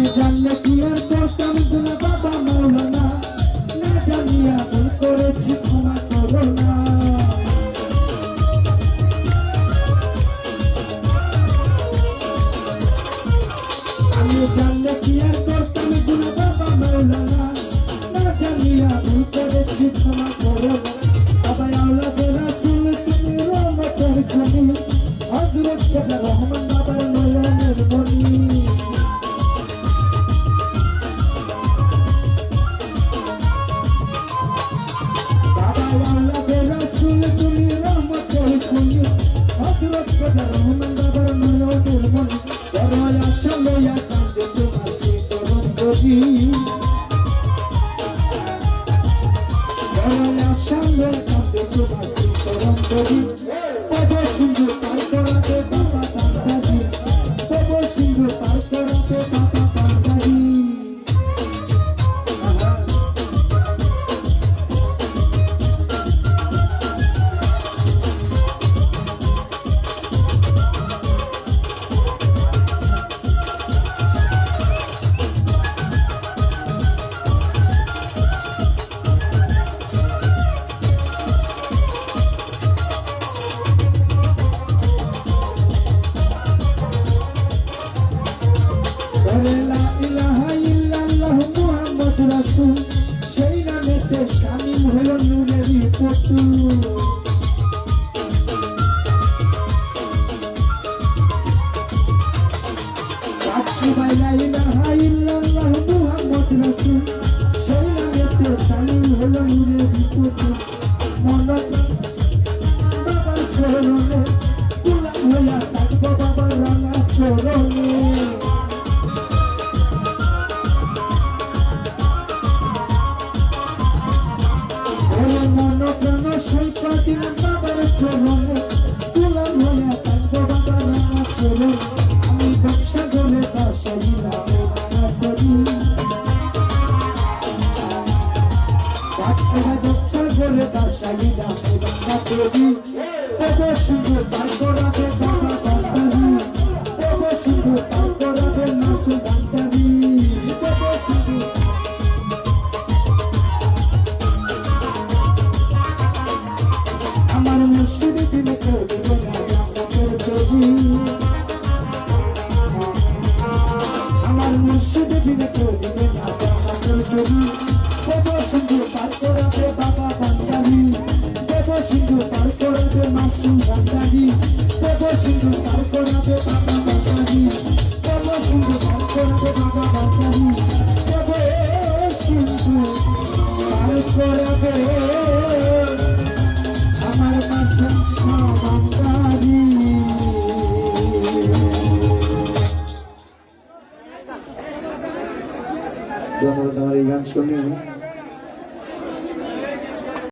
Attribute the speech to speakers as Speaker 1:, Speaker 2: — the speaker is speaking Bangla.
Speaker 1: আমি জানলে কি আর করতাম গুনাহ বাবা মাওলানা, না জানিয়া ভুল করেছি ক্ষমা করো না। আমি জানলে কি আর করতাম গুনাহ বাবা মাওলানা, না জানিয়া ভুল করেছি ক্ষমা করো না। বাবা আওলাদে রাসূল তুমি রহমতের খনি, হযরত কেবলা রহমান বাবার নয়নের মনি। বাবা আওলাদে রাসূল তুমি রহমতের খনি, হযরত কেবলা রহমান বাবার নয়নের মনি। বড় আশা লইয়া কাঁদে তোমার সেই চরণ ধরি, বড় আশা লইয়া কাঁদে তোমার সেই চরণ ধরি। পদ সিন্ধু পার করাতে বাবা কান্দারি, পদ সিন্ধু পার করাতে বাবা কান্দারি। লা ইলাহা ইল্লাল্লাহ মুহাম্মদ রাসূল, সেই নামেতে শামিল হলো নূরেরই পুতুল। লা ইলাহা ইল্লাল্লাহ মুহাম্মদ রাসূল, সেই নামেতে শামিল হলো নূরেরই পুতুল। মনন বাবার চরণে গোলাম হইয়া থাকবো বাবার রাঙা চরণে। মন প্রাণ সৈকতিন বাবার চরণে গোলাম হইয়া থাকবো বাবার রাঙা চরণে। আমি ব্যবসা করে বাসাইলাম রাঙা করি, বাচ্চারা ব্যবসা করে বাসাইলাম রাঙা করি। তবে শুধু পার করাবে বাবা বান্দারি, তবে শুধু পার করাবে নাসু বান্দারি, তবে শুধু আমার মুর্শিদ দিলে করবে না রহমতের ছবি, আমার মুর্শিদ দিলে করবে না রহমতের ছবি। দেব সিন্ধু পার করাবে বাবা বান্দারি, দেব সিন্ধু পার করাবে মাসুম বান্দারি, দেব সিন্ধু পার করাবে বাবা বান্দারি, দেব সিন্ধু পার করাবে বাবা বান্দারি, দেব সিন্ধু পার করাবে আমার মাসুম বান্দারি।
Speaker 2: তোমার এই গান শুনে